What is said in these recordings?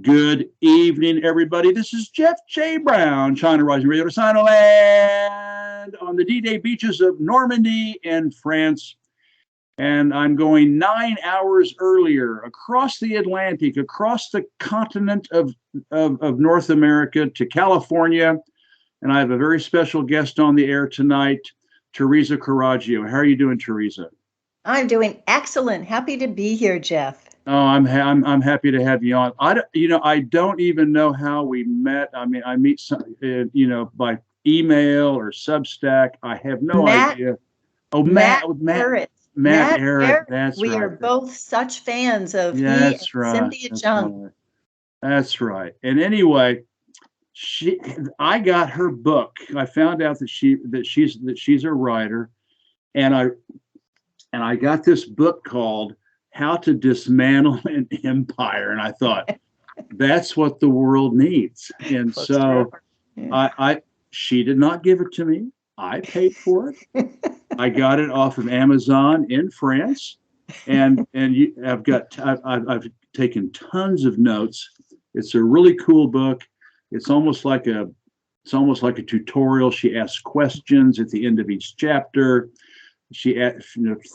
Good evening, everybody. This is Jeff J. Brown, China Rising Radio to Sinoland on the D-Day beaches of Normandy in France. And I'm going 9 hours earlier across the Atlantic, across the continent of North America to California. And I have a very special guest on the air tonight, Tereza Coraggio. How are you doing, Tereza? I'm doing excellent. Happy to be here, Jeff. Oh, I'm happy to have you on. I don't even know how we met. I mean, I meet some, by email or Substack. I have no idea. Oh, Matt Ehret. That's we right. We are both such fans of That's he and right. Cynthia Chung. Right. That's right. And anyway, I got her book. I found out that she's a writer, and I got this book called How to Dismantle an Empire. And I thought, that's what the world needs. And so she did not give it to me. I paid for it. I got it off of Amazon in France. And I've taken tons of notes. It's a really cool book. It's almost like a tutorial. She asks questions at the end of each chapter. She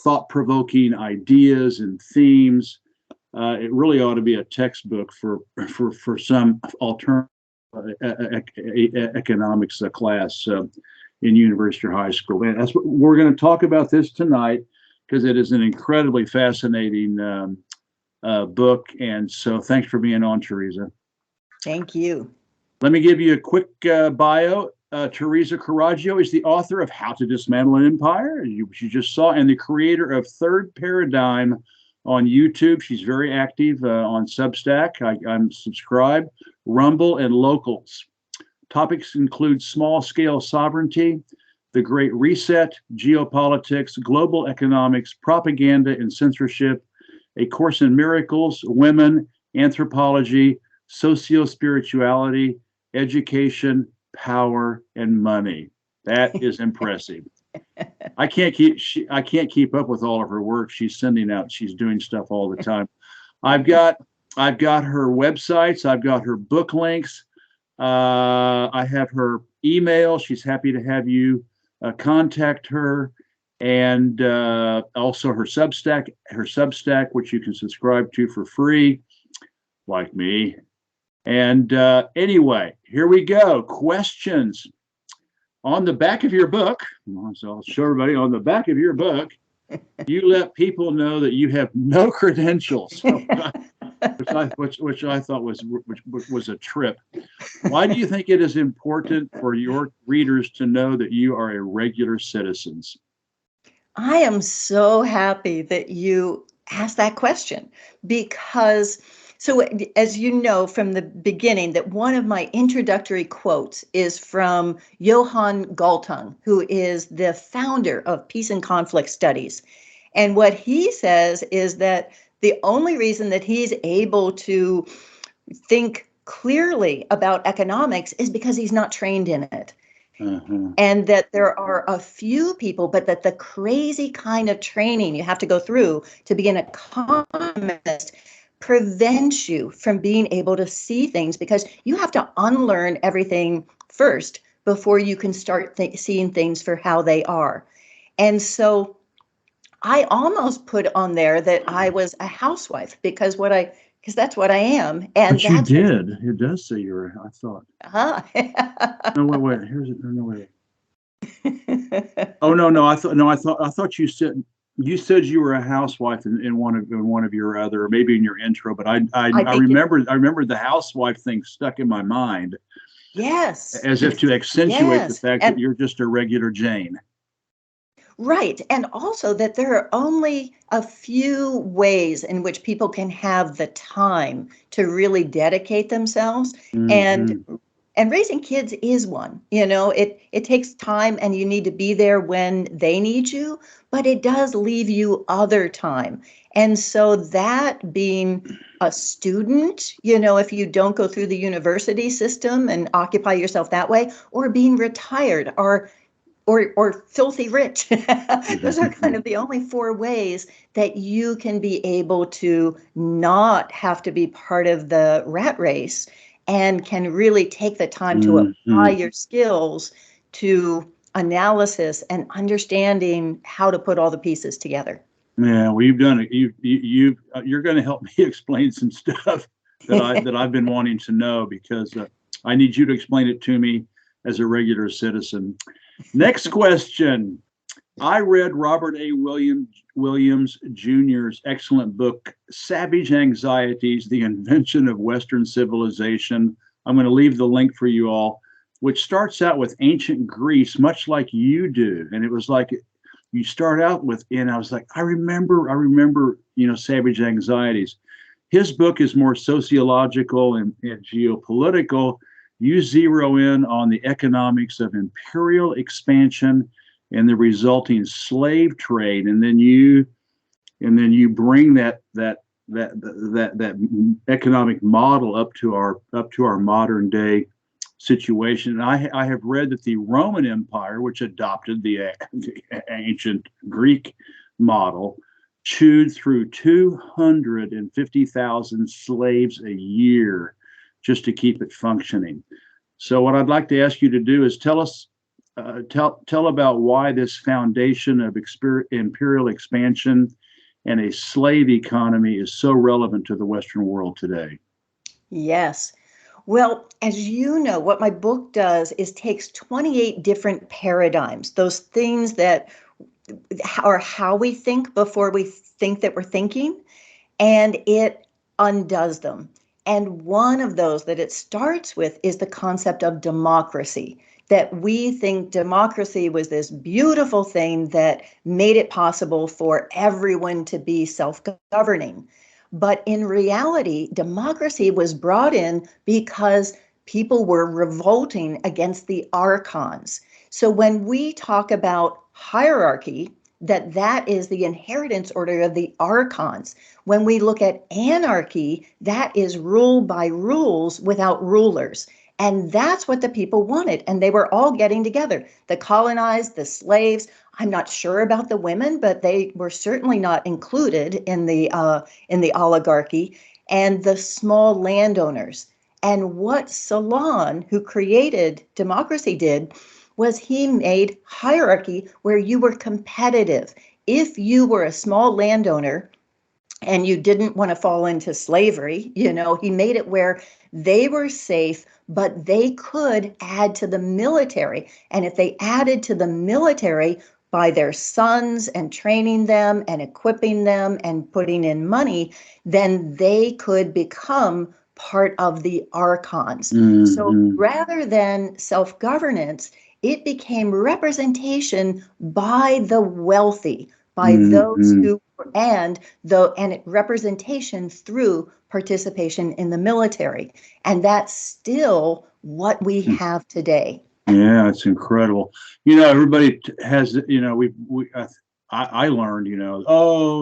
thought-provoking ideas and themes. It really ought to be a textbook for some alternative economics class in university or high school. And that's what we're going to talk about this tonight, because it is an incredibly fascinating book. And so thanks for being on, Tereza. Thank you. Let me give you a quick bio. Tereza Coraggio is the author of How to Dismantle an Empire, you just saw, and the creator of Third Paradigm on YouTube. She's very active on Substack. I'm subscribed. Rumble and Locals. Topics include small-scale sovereignty, the Great Reset, geopolitics, global economics, propaganda and censorship, A Course in Miracles, women, anthropology, socio-spirituality, education, power, and money. That is impressive. I can't keep up with all of her work. She's doing stuff all the time. I've got her websites. I've got her book links. I have her email. She's happy to have you contact her, and also her Substack, which you can subscribe to for free, like me. And anyway, here we go. Questions. On the back of your book, so I'll show everybody, on the back of your book, you let people know that you have no credentials, which I thought was a trip. Why do you think it is important for your readers to know that you are a regular citizen? I am so happy that you asked that question, because so as you know from the beginning, that one of my introductory quotes is from Johann Galtung, who is the founder of Peace and Conflict Studies. And what he says is that the only reason that he's able to think clearly about economics is because he's not trained in it. Mm-hmm. And that there are a few people, but that the crazy kind of training you have to go through to be an economist prevents you from being able to see things, because you have to unlearn everything first before you can start seeing things for how they are. And so I almost put on there that I was a housewife, because that's what I am. And but you did. It does say you're. I thought. No, wait. Here's it. No, wait. Oh no. I thought you said. You said you were a housewife in one of your other, maybe in your intro, but I remember the housewife thing stuck in my mind. Yes. As if to accentuate the fact that you're just a regular Jane. Right. And also that there are only a few ways in which people can have the time to really dedicate themselves. Mm-hmm. And raising kids is one. It takes time, and you need to be there when they need you, but it does leave you other time. And so that being a student, if you don't go through the university system and occupy yourself that way, or being retired, or or filthy rich. Those are kind of the only four ways that you can be able to not have to be part of the rat race and can really take the time to apply your skills to analysis and understanding how to put all the pieces together. Yeah, well, you've done it. You're going to help me explain some stuff that I've been wanting to know, because I need you to explain it to me as a regular citizen. Next question. I read Robert A. Williams Jr.'s excellent book, Savage Anxieties, The Invention of Western Civilization. I'm going to leave the link for you all, which starts out with ancient Greece, much like you do. And it was like, you start out with, and I was like, I remember, Savage Anxieties. His book is more sociological and geopolitical. You zero in on the economics of imperial expansion and the resulting slave trade, and then you bring that economic model up to our modern day situation. And I have read that the Roman Empire, which adopted the ancient Greek model, chewed through 250,000 slaves a year just to keep it functioning. So what I'd like to ask you to do is tell about why this foundation of imperial expansion and a slave economy is so relevant to the Western world today. Yes. Well, as you know, what my book does is takes 28 different paradigms, those things that are how we think before we think that we're thinking, and it undoes them. And one of those that it starts with is the concept of democracy, that we think democracy was this beautiful thing that made it possible for everyone to be self-governing. But in reality, democracy was brought in because people were revolting against the archons. So when we talk about hierarchy, that is the inheritance order of the archons. When we look at anarchy, that is rule by rules without rulers. And that's what the people wanted. And they were all getting together. The colonized, the slaves. I'm not sure about the women, but they were certainly not included in the oligarchy, and the small landowners. And what Solon, who created democracy, did was he made hierarchy where you were competitive. If you were a small landowner and you didn't want to fall into slavery, he made it where they were safe, but they could add to the military. And if they added to the military by their sons and training them and equipping them and putting in money, then they could become part of the archons. Mm-hmm. So rather than self-governance, it became representation by the wealthy, by those who, and representation through participation in the military. And that's still what we have today. Yeah, it's incredible. Everybody has, I learned,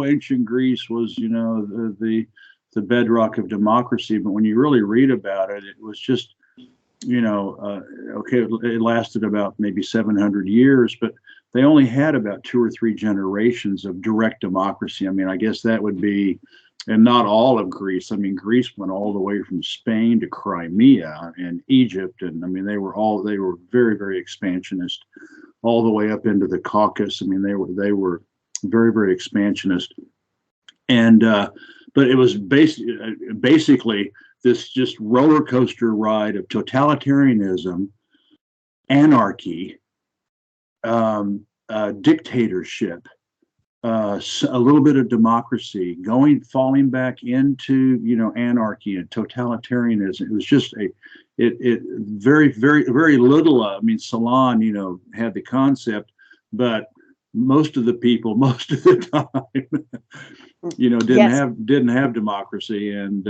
ancient Greece was, the bedrock of democracy. But when you really read about it, it was just, it lasted about maybe 700 years, but they only had about 2 or 3 generations of direct democracy. I mean, I guess that would be, and not all of Greece. I mean, Greece went all the way from Spain to Crimea and Egypt. And I mean, they were very, very expansionist all the way up into the Caucasus. I mean, they were very, very expansionist. And, but it was basically this just roller coaster ride of totalitarianism, anarchy, dictatorship, a little bit of democracy, falling back into anarchy and totalitarianism. It was just very, very, very little. I mean, Solon had the concept, but most of the people, most of the time, didn't have democracy, and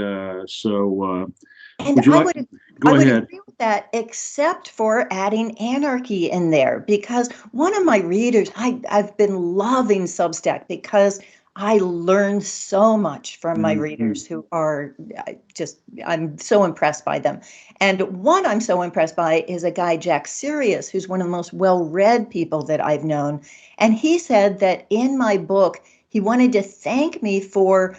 so. And I would agree with that, except for adding anarchy in there, because one of my readers, I've been loving Substack because I learn so much from my Mm-hmm. readers who are I'm so impressed by them. And one I'm so impressed by is a guy, Jack Sirius, who's one of the most well-read people that I've known. And he said that in my book, he wanted to thank me for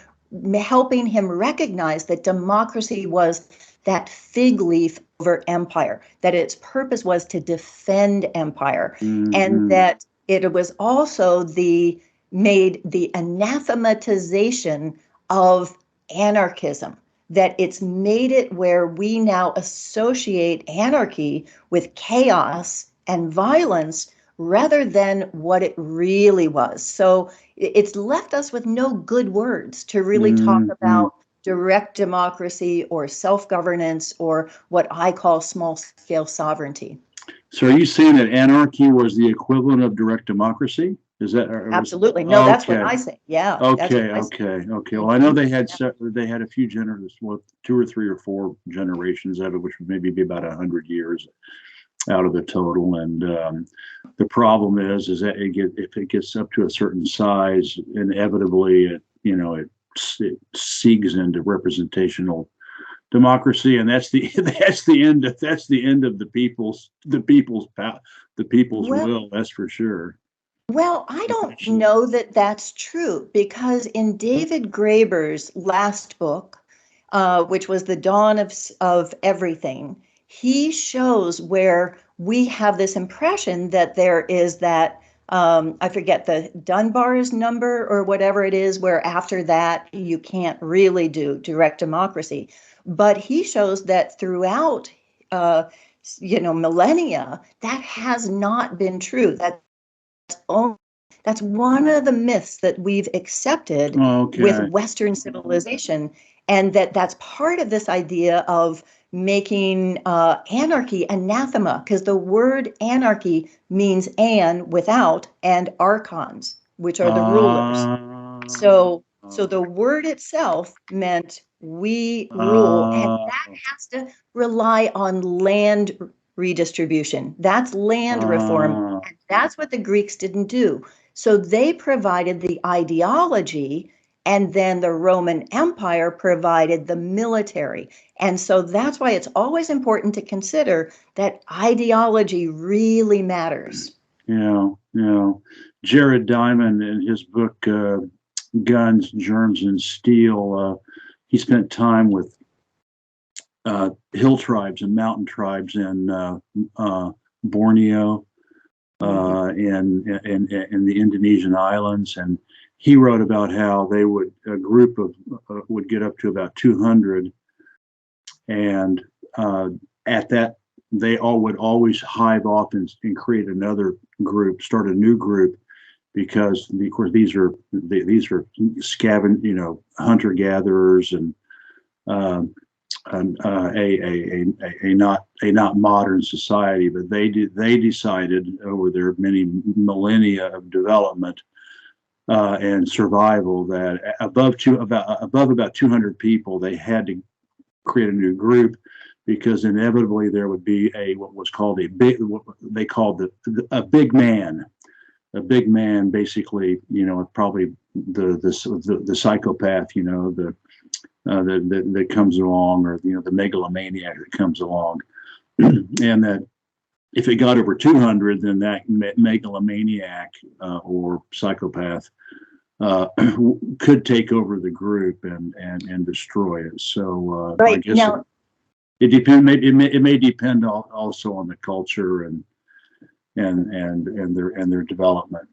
helping him recognize that democracy was that fig leaf over empire, that its purpose was to defend empire, and Mm-hmm. that it was also made the anathematization of anarchism, that it's made it where we now associate anarchy with chaos and violence rather than what it really was. So it's left us with no good words to really talk Mm-hmm. about direct democracy or self-governance or what I call small-scale sovereignty. So are you saying that anarchy was the equivalent of direct democracy? Is that or was Absolutely. No, that's what okay? I say. Yeah, that's what Okay, I say. okay, okay. Well, I know Mhm. they had a few generations, well, two or three or four generations of it, which would maybe be about 100 years out of the total. And the problem is that if it gets up to a certain size, inevitably it seeks into representational democracy, and that's the that's the end of the people's Well, will. That's for sure. well, I don't Eventually. know that that's true because in David Graeber's last book, which was The Dawn of Everything, he shows where we have this impression that there is that, I forget the Dunbar's number or whatever it is, where after that you can't really do direct democracy. But he shows that throughout, uh, millennia, that has not been true. Only, that's one of the myths that we've accepted with Okay. Western civilization, and that's part of this idea of making anarchy anathema, because the word anarchy means an without and archons, which are the rulers. Uh, So the word itself meant we rule, and that has to rely on land redistribution. That's land reform, uh, and that's what the Greeks didn't do. So they provided the ideology, and then the Roman Empire provided the military. And so that's why it's always important to consider that ideology really matters. yeah, yeah. Jared Diamond in his book Guns, Germs, and Steel, he spent time with hill tribes and mountain tribes in Borneo, Mhm. in the Indonesian islands, and he wrote about how a group of would get up to about 200, and at that they all would always hive off and create another group, start a new group, because of course these are hunter gatherers and um, a not modern society, but they decided over their many millennia of development and survival that above about 200 people, they had to create a new group, because inevitably there would be what was called what they called a big man. A big man, basically, probably the psychopath, that comes along, or the megalomaniac that comes along, and that if it got over 200, then that megalomaniac or psychopath uh, could take over the group and destroy it. So I Right. guess Now, it depend. It may depend also on the culture and their development.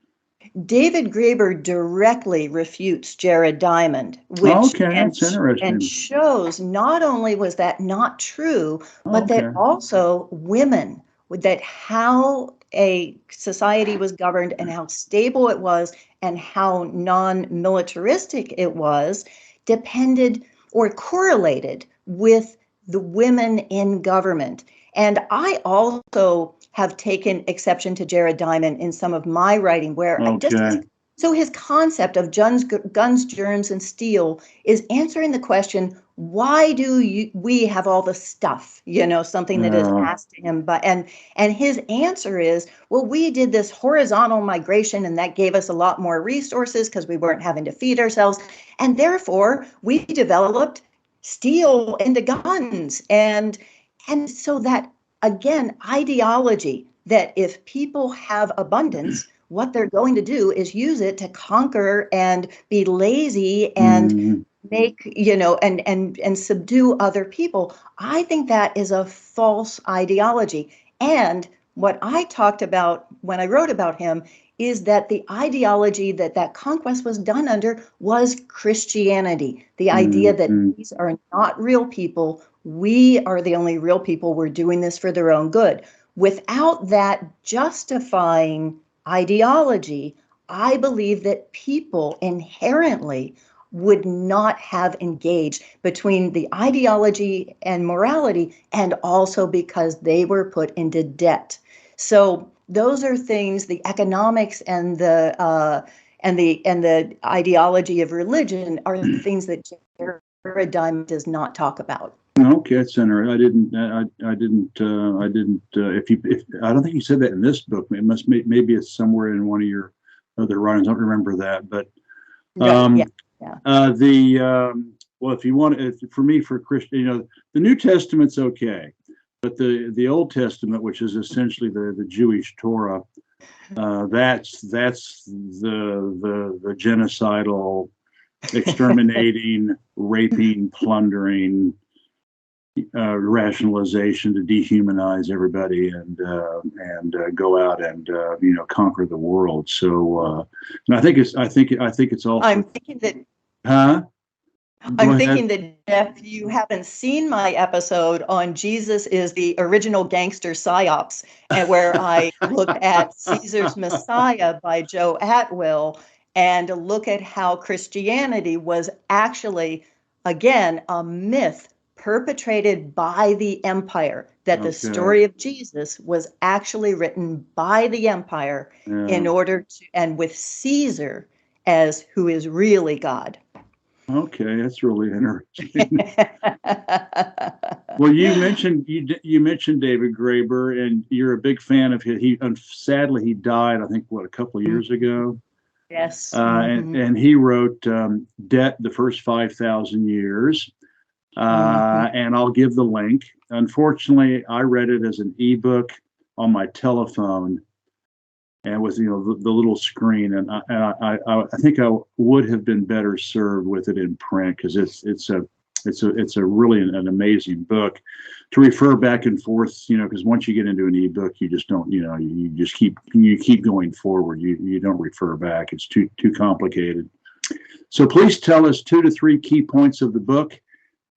David Graeber directly refutes Jared Diamond, which Okay, that's and interesting. shows not only was that not true, but that Okay. also women, that how a society was governed and how stable it was and how non-militaristic it was depended or correlated with the women in government. And I also have taken exception to Jared Diamond in some of my writing, where I just Okay. So his concept of guns, germs, and steel is answering the question, why do we have all the stuff, something that is asked to him. And his answer is, well, we did this horizontal migration, and that gave us a lot more resources because we weren't having to feed ourselves. And therefore, we developed steel into guns. And so that, again, ideology that if people have abundance, what they're going to do is use it to conquer and be lazy and make, and subdue other people. I think that is a false ideology. And what I talked about when I wrote about him is that the ideology that conquest was done under was Christianity. The idea that these are not real people. We are the only real people. We're doing this for their own good. Without that justifying ideology, I believe that people inherently would not have engaged between the ideology and morality, and also because they were put into debt. So those are things, the economics and the ideology of religion are the things that paradigm does not talk about. Okay, that's interesting. I didn't. If I don't think you said that in this book. It must maybe it's somewhere in one of your other writings. I don't remember that, but yeah. Well, if you want, for me, for Christian, the New Testament's okay, but the Old Testament, which is essentially the Jewish Torah, that's the genocidal, exterminating, raping, plundering, rationalization to dehumanize everybody and go out and conquer the world. So and I think it's also. I'm thinking that. Huh? I'm thinking that, Jeff, you haven't seen my episode on Jesus is the original gangster psyops, and where I look at Caesar's Messiah by Joe Atwill and look at how Christianity was actually, again, a myth perpetrated by the empire, that the story of Jesus was actually written by the empire in order to, and with Caesar as who is really God. Okay, that's really interesting. Well, you mentioned David Graeber, and you're a big fan of his. Sadly he died, I think, a couple of years ago. Yes. And he wrote Debt: The First 5,000 Years. And I'll give the link. Unfortunately, I read it as an ebook on my telephone, and with the little screen, and I think I would have been better served with it in print, because it's a really an amazing book to refer back and forth, because once you get into an ebook, you just don't, you just keep going forward. You don't refer back. It's too complicated. So please tell us 2 to 3 key points of the book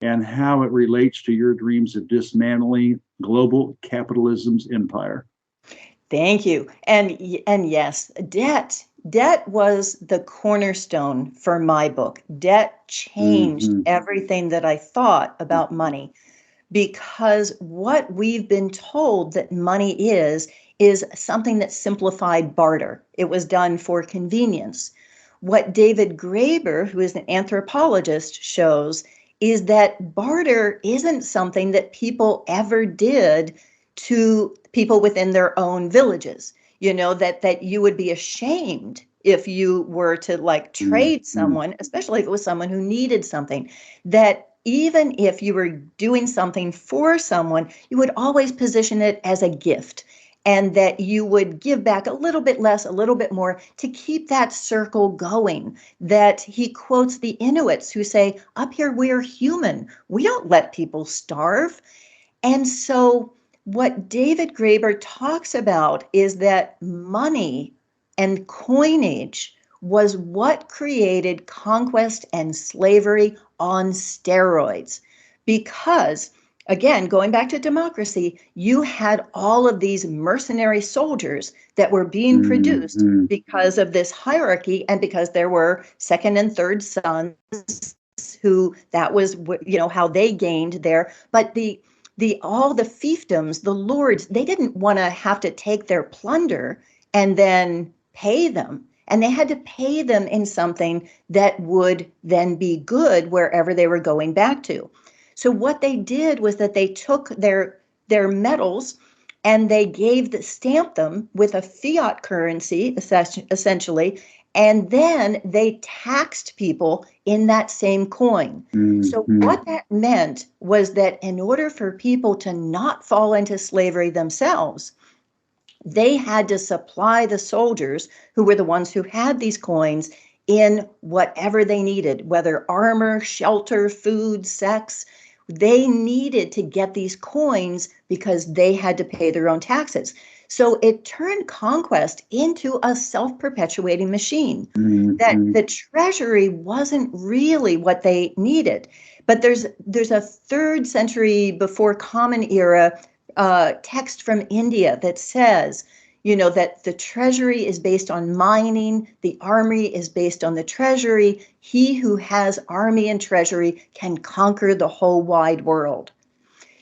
and how it relates to your dreams of dismantling global capitalism's empire. Thank you. And yes, debt was the cornerstone for my book. Debt changed everything that I thought about money, because what we've been told that money is something that simplified barter. It was done for convenience. What David Graeber, who is an anthropologist, shows is that barter isn't something that people ever did to people within their own villages. That you would be ashamed if you were to trade someone, especially if it was someone who needed something. That even if you were doing something for someone, you would always position it as a gift, and that you would give back a little bit less, a little bit more, to keep that circle going. That he quotes the Inuits, who say, up here, we're human. We don't let people starve. And so what David Graeber talks about is that money and coinage was what created conquest and slavery on steroids. Because, again, going back to democracy, you had all of these mercenary soldiers that were being produced because of this hierarchy, and because there were second and third sons who, that was, how they gained there. But all the fiefdoms, the lords, they didn't want to have to take their plunder and then pay them. and they had to pay them in something that would then be good wherever they were going back to. So what they did was that they took their metals and they stamped them with a fiat currency, essentially, and then they taxed people in that same coin. So what that meant was that in order for people to not fall into slavery themselves, they had to supply the soldiers, who were the ones who had these coins, in whatever they needed, whether armor, shelter, food, sex. They needed to get these coins because they had to pay their own taxes. So it turned conquest into a self-perpetuating machine. That the treasury wasn't really what they needed. But there's a 3rd century before Common Era text from India that says, that the treasury is based on mining, the army is based on the treasury. He who has army and treasury can conquer the whole wide world.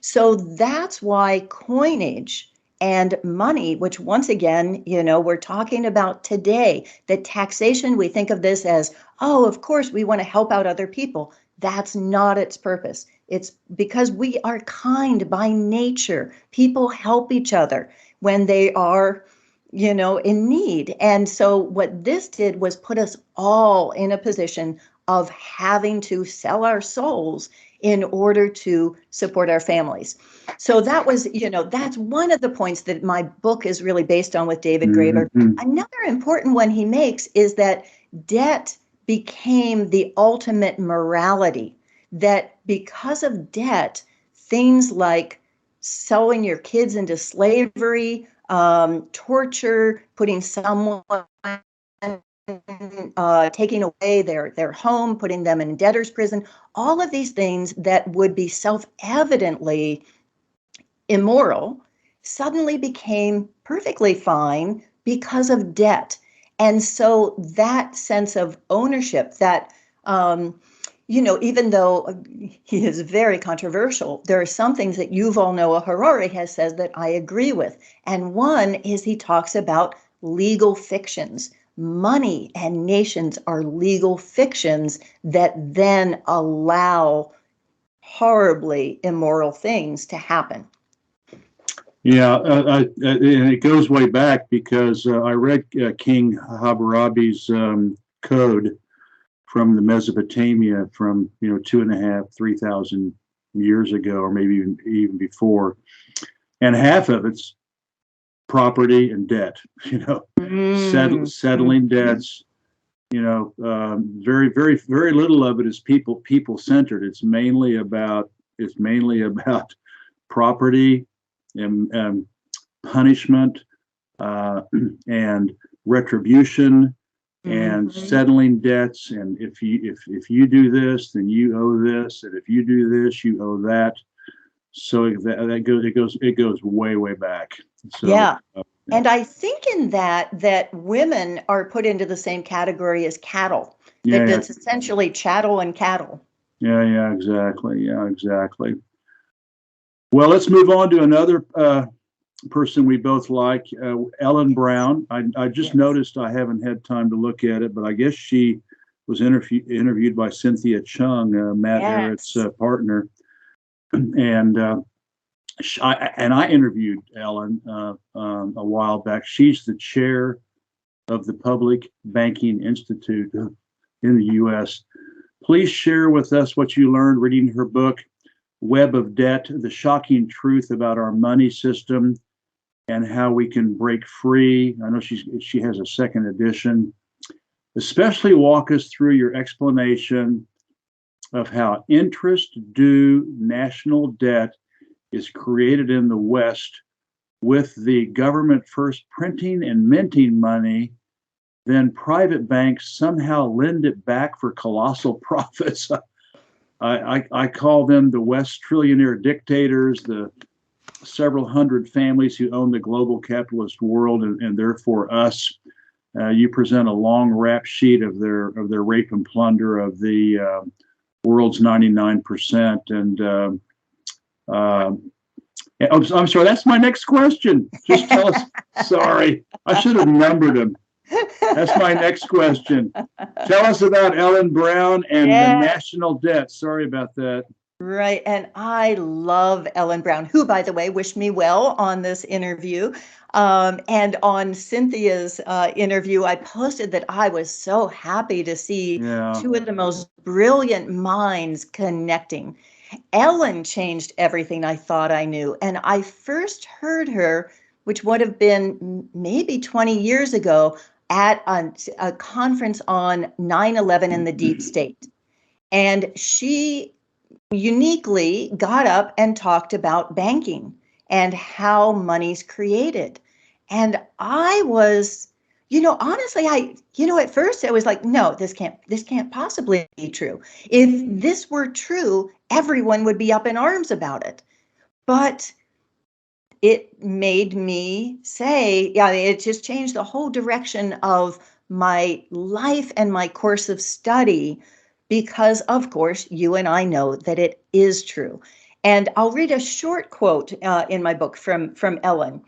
So that's why coinage and money, which once again, we're talking about today, that taxation, we think of this as, oh, of course, we want to help out other people. That's not its purpose. It's because we are kind by nature. People help each other when they are, in need. And so what this did was put us all in a position of having to sell our souls in order to support our families. So that was, that's one of the points that my book is really based on with David Graeber. Another important one he makes is that debt became the ultimate morality, that because of debt, things like selling your kids into slavery, torture, putting someone, taking away their home, putting them in debtor's prison, all of these things that would be self-evidently immoral suddenly became perfectly fine because of debt. And so that sense of ownership, that even though he is very controversial, there are some things that Yuval Noah Harari has said that I agree with. And one is he talks about legal fictions. Money and nations are legal fictions that then allow horribly immoral things to happen. Yeah, and it goes way back because I read King Hammurabi's code from the Mesopotamia from 2.5, 3,000 years ago, or maybe even before, and half of it's property and debt. Settling debts. Very, very, very little of it is people centered. It's mainly about property and punishment and retribution and settling debts. And if you do this, then you owe this, and if you do this, you owe that. So it goes way, way back. So, yeah. And I think in that women are put into the same category as cattle. It's essentially chattel and cattle. Yeah, exactly. Yeah, exactly. Well, let's move on to another person we both like, Ellen Brown. I just noticed, I haven't had time to look at it, but I guess she was interviewed by Cynthia Chung, Matt Ehret's partner. And I interviewed Ellen a while back. She's the chair of the Public Banking Institute in the U.S. Please share with us what you learned reading her book, Web of Debt, The Shocking Truth About Our Money System and How We Can Break Free. I know she has a second edition. Especially walk us through your explanation of how interest-due national debt is created in the West, with the government first printing and minting money, then private banks somehow lend it back for colossal profits. I call them the West trillionaire dictators, the several hundred families who own the global capitalist world, and therefore us. You present a long rap sheet of their rape and plunder of the world's 99%. And I'm sorry, that's my next question. Just tell us. Sorry, I should have numbered them. That's my next question. Tell us about Ellen Brown and the Yeah. national debt. Sorry about that. Right. And I love Ellen Brown, who, by the way, wished me well on this interview. And on Cynthia's interview, I posted that I was so happy to see Yeah. two of the most brilliant minds connecting. Ellen changed everything I thought I knew. And I first heard her, which would have been maybe 20 years ago, at a conference on 9/11 and the deep state. And she uniquely got up and talked about banking and how money's created. And I was, honestly, at first I was like, no, this can't possibly be true. If this were true, everyone would be up in arms about it. But it made me say, yeah, it just changed the whole direction of my life and my course of study, because of course you and I know that it is true. And I'll read a short quote in my book from Ellen,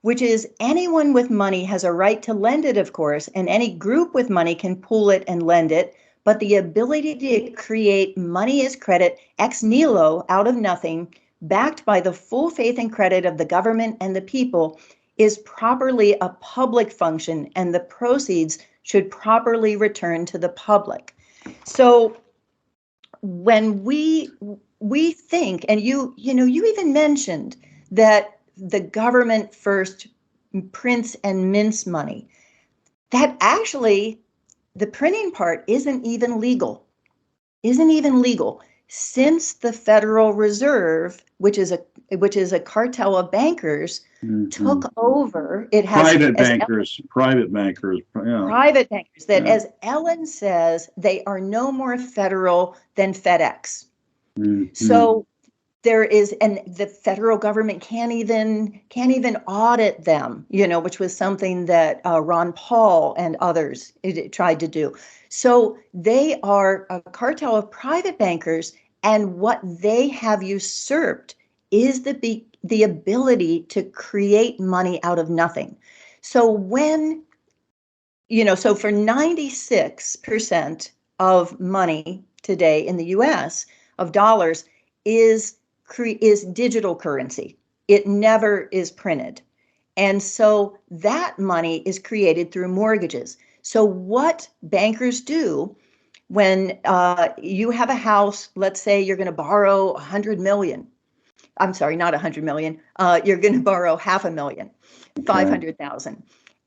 which is, anyone with money has a right to lend it, of course, and any group with money can pool it and lend it. But the ability to create money as credit ex nihilo, out of nothing, backed by the full faith and credit of the government and the people, is properly a public function, and the proceeds should properly return to the public. So when we think, and you even mentioned that the government first prints and mints money, that actually the printing part isn't even legal since the Federal Reserve, which is a cartel of bankers, took over. It has Private bankers. Yeah. private bankers that, Yeah. as Ellen says, they are no more federal than FedEx. So there is, and the federal government can't even audit them, which was something that Ron Paul and others tried to do. So they are a cartel of private bankers, and what they have usurped is the ability to create money out of nothing. So so for 96% of money today in the US, of dollars, is digital currency. It never is printed. And so that money is created through mortgages. So what bankers do when you have a house, let's say you're going to borrow 100 million. I'm sorry, not 100 million. You're going to borrow half a million, 500,000.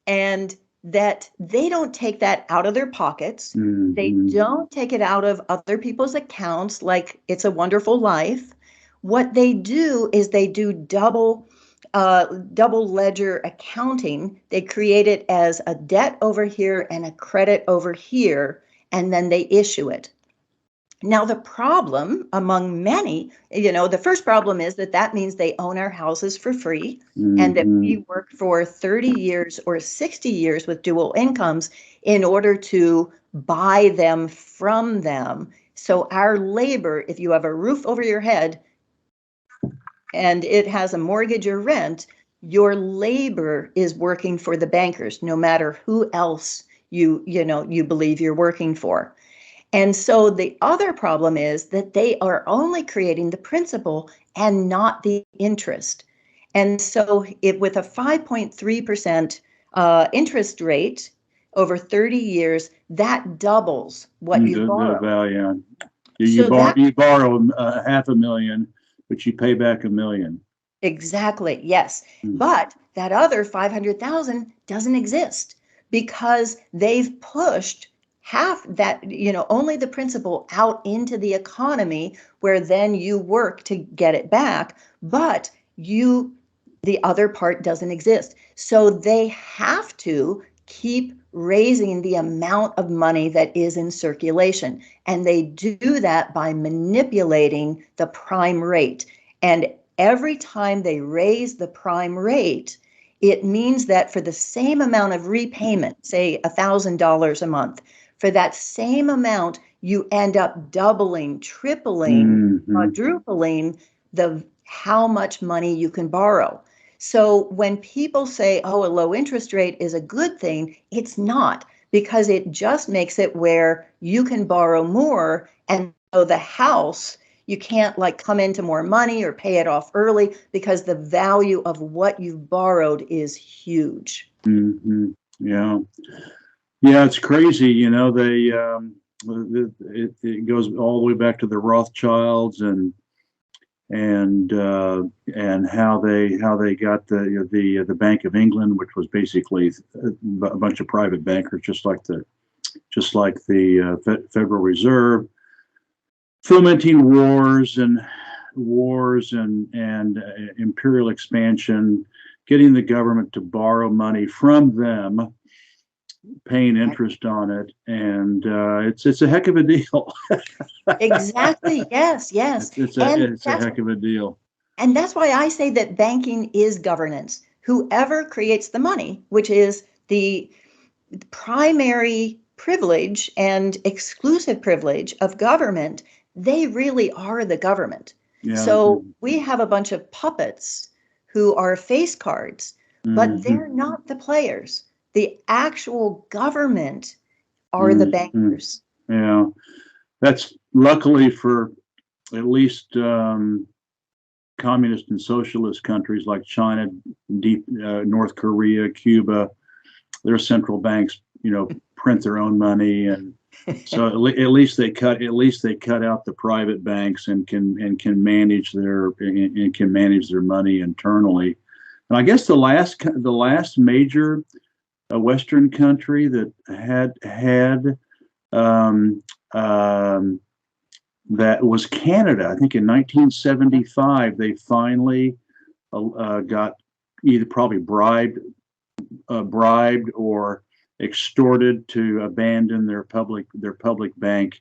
And that they don't take that out of their pockets. They don't take it out of other people's accounts like It's a Wonderful Life. What they do is they do double ledger accounting. They create it as a debt over here and a credit over here, and then they issue it. Now, the problem among many, the first problem is that means they own our houses for free, and that we work for 30 years or 60 years with dual incomes in order to buy them from them. So our labor, if you have a roof over your head and it has a mortgage or rent, your labor is working for the bankers, no matter who else you believe you're working for. And so the other problem is that they are only creating the principal and not the interest. And so with a 5.3% interest rate over 30 years, that doubles what you borrow. The value. You borrow $500,000, but you pay back $1 million. Exactly, yes. But that other 500,000 doesn't exist because they've pushed half that, only the principal out into the economy, where then you work to get it back, but the other part doesn't exist. So they have to keep raising the amount of money that is in circulation. And they do that by manipulating the prime rate. And every time they raise the prime rate, it means that for the same amount of repayment, say $1,000 a month, for that same amount, you end up doubling, tripling, quadrupling how much money you can borrow. So when people say, oh, a low interest rate is a good thing, it's not, because it just makes it where you can borrow more. And so the house, you can't like come into more money or pay it off early because the value of what you've borrowed is huge. Yeah. Yeah, it's crazy. It goes all the way back to the Rothschilds and how they got the Bank of England, which was basically a bunch of private bankers, just like the Federal Reserve, fomenting wars and imperial expansion, getting the government to borrow money from them, paying interest on it, and it's a heck of a deal. Exactly. Yes, yes. It's And a heck of a deal. and that's why I say that banking is governance. Whoever creates the money, which is the primary privilege and exclusive privilege of government, they really are the government. Yeah. So we have a bunch of puppets who are face cards, but they're not the players. The actual government are the bankers. Yeah, that's luckily for at least communist and socialist countries like China, North Korea, Cuba. Their central banks, print their own money, and so at least they cut out the private banks and can manage their money internally. And I guess the last major Western country that had that was Canada. I think in 1975 they finally got either probably bribed or extorted to abandon their public bank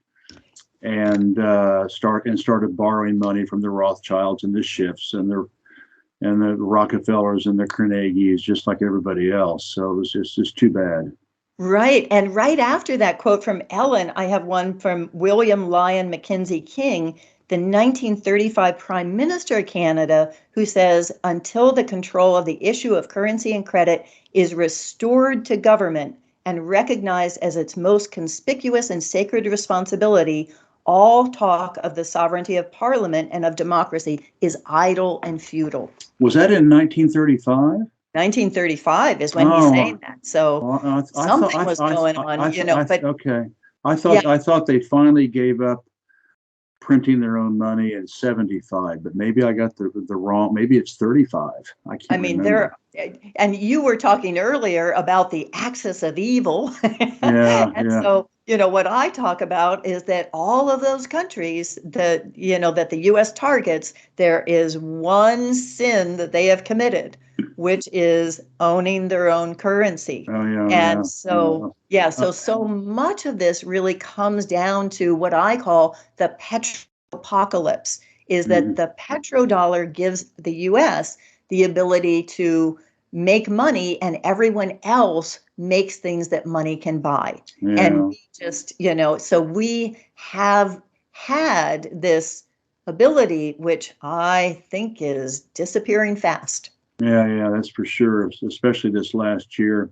and started borrowing money from the Rothschilds and the Schiffs and the Rockefellers and the Carnegies, just like everybody else. So it was just too bad. Right. And right after that quote from Ellen, I have one from William Lyon Mackenzie King, the 1935 Prime Minister of Canada, who says, until the control of the issue of currency and credit is restored to government and recognized as its most conspicuous and sacred responsibility, all talk of the sovereignty of Parliament and of democracy is idle and futile. Was that in 1935? 1935 is when he's saying that. So something was going on, but okay. I thought they finally gave up printing their own money in 75, but maybe I got the wrong, maybe it's 35. I can't remember. And you were talking earlier about the axis of evil. So, what I talk about is that all of those countries that the US targets, there is one sin that they have committed, which is owning their own currency. So much of this really comes down to what I call the petroapocalypse, is that the petrodollar gives the US the ability to make money, and everyone else makes things that money can buy. And we just, so we have had this ability, which I think is disappearing fast. Yeah, that's for sure, especially this last year.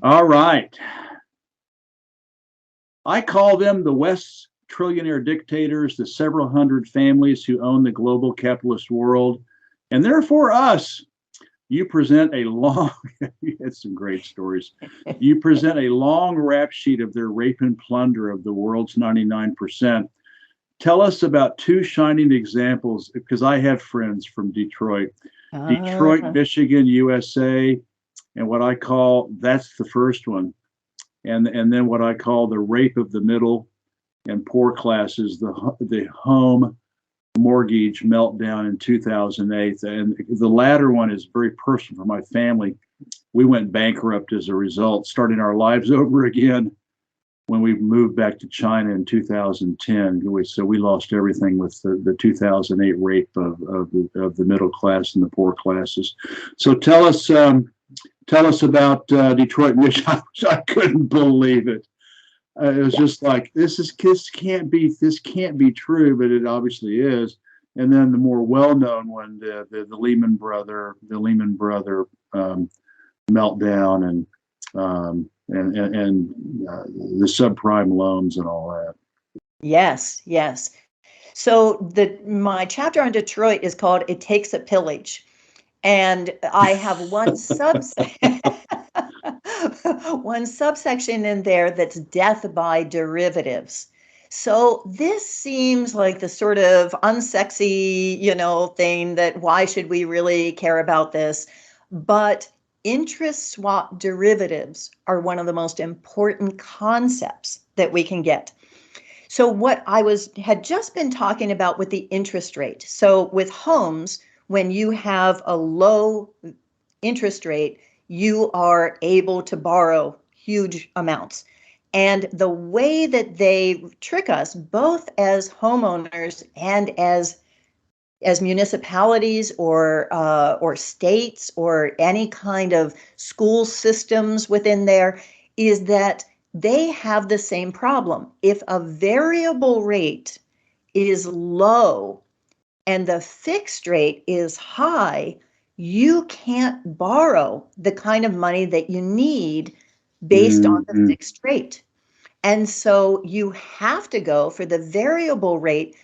All right. I call them the West's trillionaire dictators, the several hundred families who own the global capitalist world. And therefore us, you present a long, you had some great stories. You present a long rap sheet of their rape and plunder of the world's 99%. Tell us about two shining examples, because I have friends from Detroit. Detroit, Michigan, USA, and what I call, that's the first one. And then what I call the rape of the middle and poor classes, the home mortgage meltdown in 2008. And the latter one is very personal for my family. We went bankrupt as a result, starting our lives over again when we moved back to China in 2010. So we lost everything with the 2008 rape of the middle class and the poor classes. So tell us about Detroit, Michigan. I couldn't believe it. It was just like, this can't be true, but it obviously is. and then the more well-known one, the Lehman Brother meltdown, and the subprime loans and all that. Yes, yes. So my chapter on Detroit is called "It Takes a Pillage," and I have one one subsection in there that's death by derivatives. So this seems like the sort of unsexy, thing that why should we really care about this? But interest swap derivatives are one of the most important concepts that we can get. So what I had just been talking about with the interest rate. So with homes, when you have a low interest rate, you are able to borrow huge amounts. And the way that they trick us, both as homeowners and as municipalities or states or any kind of school systems within there, is that they have the same problem. If a variable rate is low and the fixed rate is high, you can't borrow the kind of money that you need based on the fixed rate. And so you have to go for the variable rate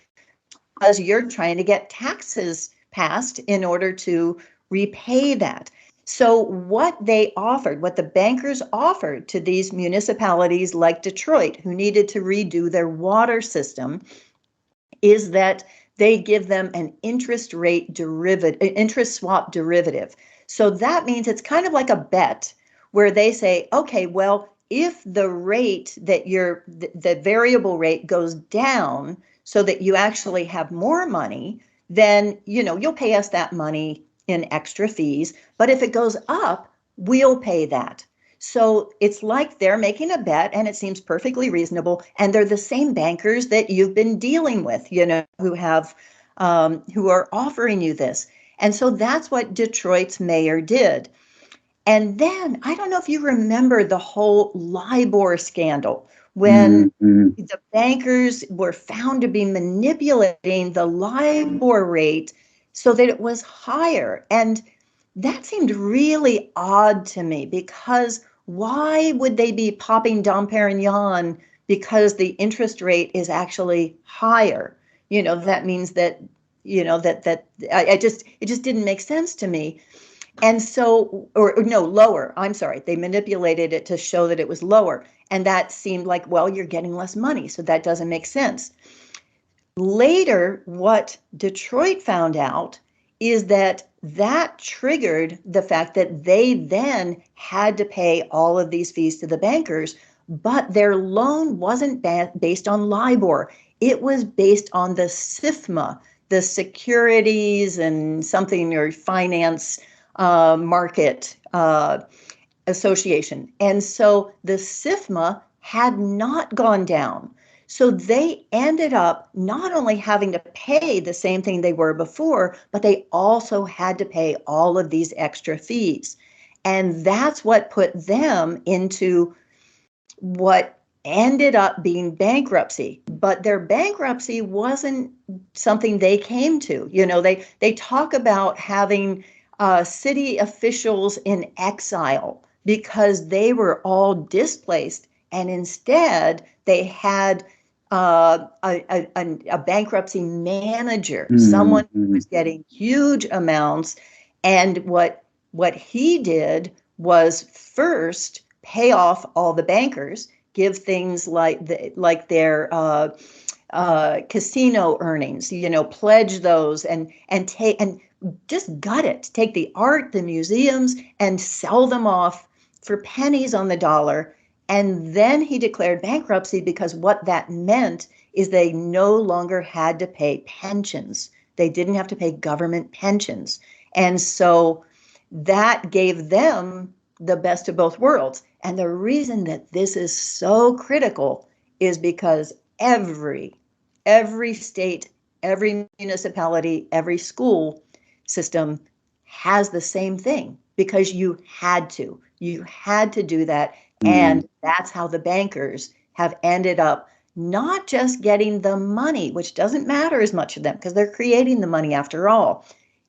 because you're trying to get taxes passed in order to repay that. So what the bankers offered to these municipalities like Detroit, who needed to redo their water system, is that they give them an interest swap derivative. So that means it's kind of like a bet where they say, okay, well, if the rate that the variable rate goes down so that you actually have more money, then, you'll pay us that money in extra fees. But if it goes up, we'll pay that. So it's like they're making a bet, and it seems perfectly reasonable. And they're the same bankers that you've been dealing with, who are offering you this. And so that's what Detroit's mayor did. And then I don't know if you remember the whole LIBOR scandal when the bankers were found to be manipulating the LIBOR rate so that it was higher. And that seemed really odd to me, because why would they be popping Dom Perignon because the interest rate is actually higher? That means that, it just didn't make sense to me. And so, or no, lower, I'm sorry, they manipulated it to show that it was lower. And that seemed like, well, you're getting less money, so that doesn't make sense. Later, what Detroit found out is that triggered the fact that they then had to pay all of these fees to the bankers, but their loan wasn't based on LIBOR. It was based on the SIFMA, the Securities and something or Finance Market Association. And so the SIFMA had not gone down. So they ended up not only having to pay the same thing they were before, but they also had to pay all of these extra fees. And that's what put them into what ended up being bankruptcy. But their bankruptcy wasn't something they came to. They talk about having city officials in exile because they were all displaced, and instead they had a bankruptcy manager, someone who was getting huge amounts. And what he did was first pay off all the bankers, give things like their casino earnings, pledge those and just gut it, take the art, the museums, and sell them off for pennies on the dollar. And then he declared bankruptcy because what that meant is they no longer had to pay pensions. They didn't have to pay government pensions. And so that gave them the best of both worlds. And the reason that this is so critical is because every state, every municipality, every school system has the same thing, because you had to do that. And that's how the bankers have ended up not just getting the money, which doesn't matter as much to them because they're creating the money after all.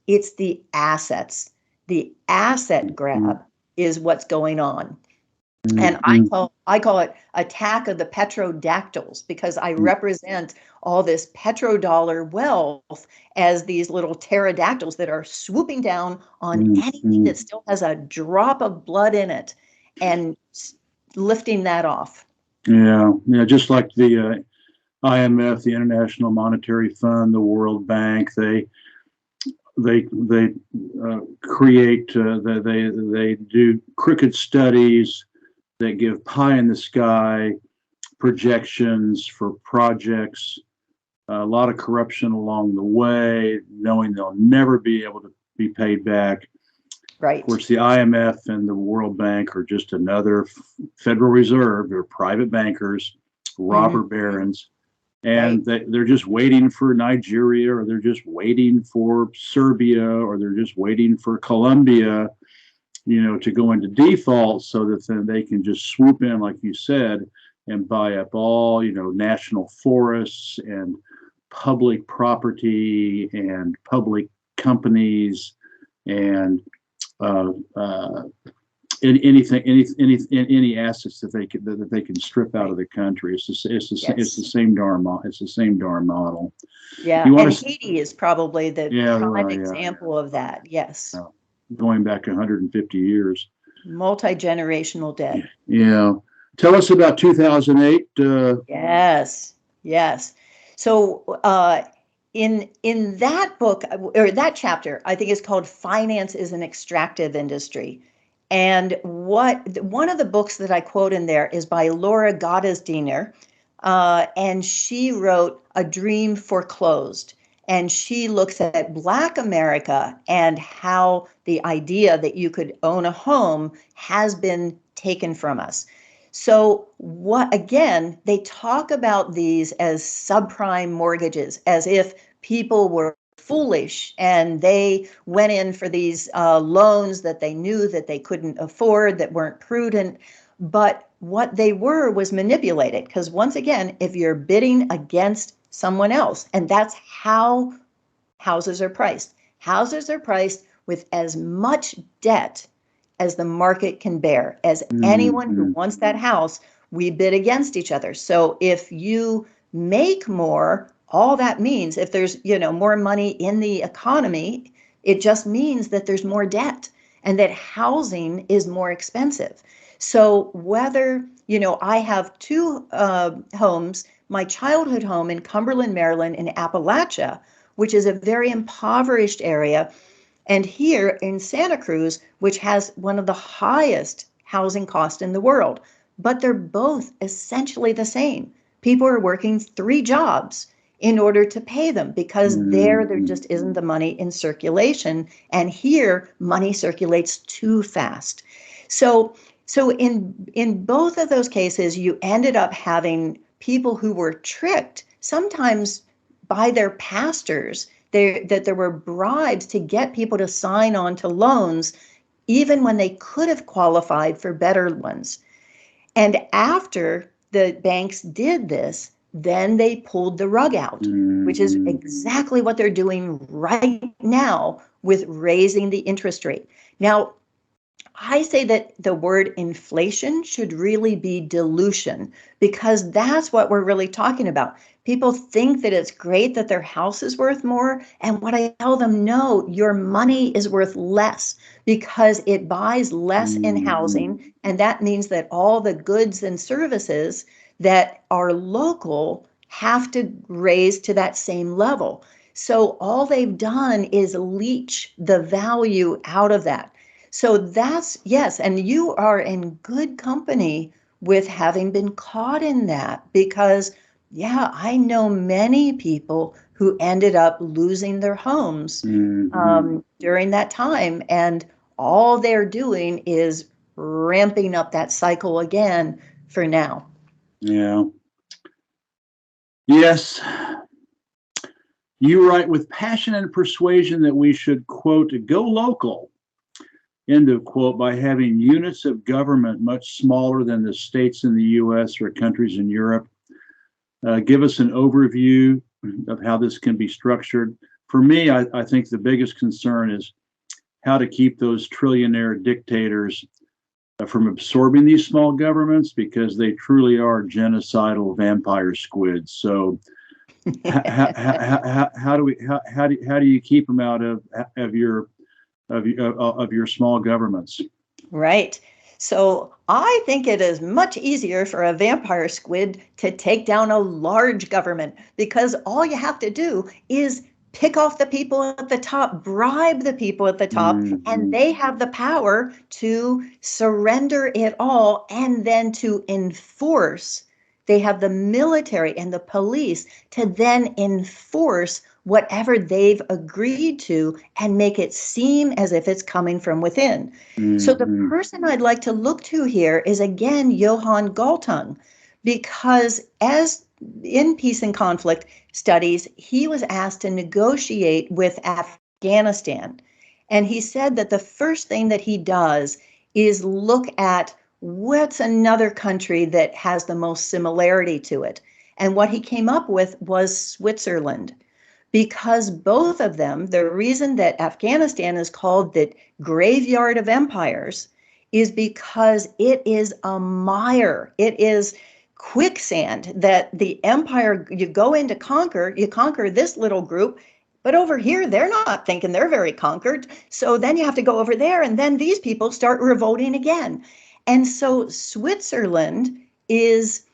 It's the assets. The asset grab is what's going on. And I call it attack of the petrodactyls because I represent all this petrodollar wealth as these little pterodactyls that are swooping down on anything that still has a drop of blood in it and lifting that off. Yeah, yeah, just like the IMF, the International Monetary Fund, the World Bank, they create they do crooked studies that give pie in the sky projections for projects, a lot of corruption along the way, knowing they'll never be able to be paid back. Right. Of course, the IMF and the World Bank are just another Federal Reserve. They're private bankers, robber barons, and they're just waiting for Nigeria, or they're just waiting for Serbia, or they're just waiting for Colombia, to go into default so that then they can just swoop in, like you said, and buy up all, national forests and public property and public companies and any assets that they can strip out of the country. It's the same darn model. Yeah, and Haiti is probably the prime example of that. Yes. Going back 150 years. Multi-generational debt. Yeah. Tell us about 2008. Yes. So in that book, or that chapter, I think it's called Finance is an Extractive Industry. And one of the books that I quote in there is by Laura Gottesdiener, and she wrote A Dream Foreclosed. And she looks at Black America and how the idea that you could own a home has been taken from us. So again, they talk about these as subprime mortgages, as if people were foolish and they went in for these loans that they knew that they couldn't afford, that weren't prudent. But what they were was manipulated, because once again, if you're bidding against someone else, and that's how houses are priced. Houses are priced with as much debt as the market can bear. As anyone who wants that house, we bid against each other. So if you make more, all that means, if there's more money in the economy, it just means that there's more debt and that housing is more expensive. So whether I have two homes, my childhood home in Cumberland, Maryland, in Appalachia, which is a very impoverished area, and here in Santa Cruz, which has one of the highest housing costs in the world. But they're both essentially the same. People are working 3 jobs in order to pay them because there just isn't the money in circulation. And here, money circulates too fast. So in both of those cases, you ended up having people who were tricked, sometimes by their pastors, that there were bribes to get people to sign on to loans, even when they could have qualified for better ones. And after the banks did this, then they pulled the rug out, which is exactly what they're doing right now with raising the interest rate. Now, I say that the word inflation should really be dilution, because that's what we're really talking about. People think that it's great that their house is worth more. And what I tell them, no, your money is worth less because it buys less in housing. And that means that all the goods and services that are local have to raise to that same level. So all they've done is leach the value out of that. So that's, yes, and you are in good company with having been caught in that, because, yeah, I know many people who ended up losing their homes during that time, and all they're doing is ramping up that cycle again for now. Yeah. Yes. You write with passion and persuasion that we should, quote, go local, end of quote, by having units of government much smaller than the states in the U.S. or countries in Europe. Give us an overview of how this can be structured. For me, I think the biggest concern is how to keep those trillionaire dictators from absorbing these small governments, because they truly are genocidal vampire squids. So how do you keep them out of your small governments? Right. So I think it is much easier for a vampire squid to take down a large government, because all you have to do is pick off the people at the top, bribe the people at the top, and they have the power to surrender it all and then to enforce. They have the military and the police to then enforce whatever they've agreed to and make it seem as if it's coming from within. So the person I'd like to look to here is, again, Johan Galtung, because as in peace and conflict studies, he was asked to negotiate with Afghanistan. And he said that the first thing that he does is look at what's another country that has the most similarity to it. And what he came up with was Switzerland, because both of them, the reason that Afghanistan is called the graveyard of empires is because it is a mire. It is quicksand that the empire, you go in to conquer, you conquer this little group, but over here, they're not thinking they're very conquered. So then you have to go over there, and then these people start revolting again. And so Switzerland is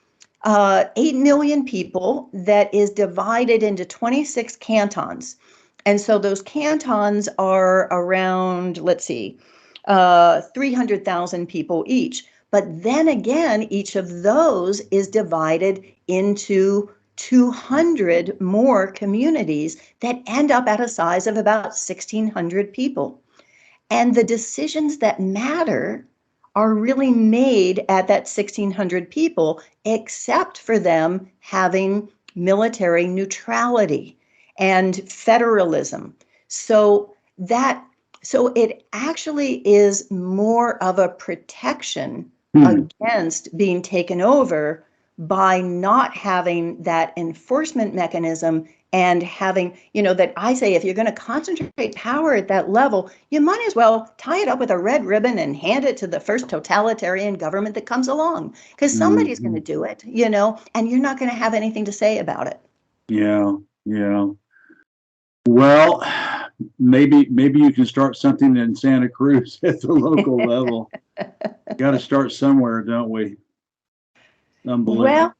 8 million people that is divided into 26 cantons. And so those cantons are around, let's see, 300,000 people each. But then again, each of those is divided into 200 more communities that end up at a size of about 1,600 people. And the decisions that matter are really made at that 1,600 people, except for them having military neutrality and federalism. So it actually is more of a protection against being taken over by not having that enforcement mechanism, and having, that I say, if you're going to concentrate power at that level, you might as well tie it up with a red ribbon and hand it to the first totalitarian government that comes along, because somebody's going to do it, and you're not going to have anything to say about it. Yeah. Well, maybe you can start something in Santa Cruz at the local level. Got to start somewhere, don't we? Unbelievable. Well,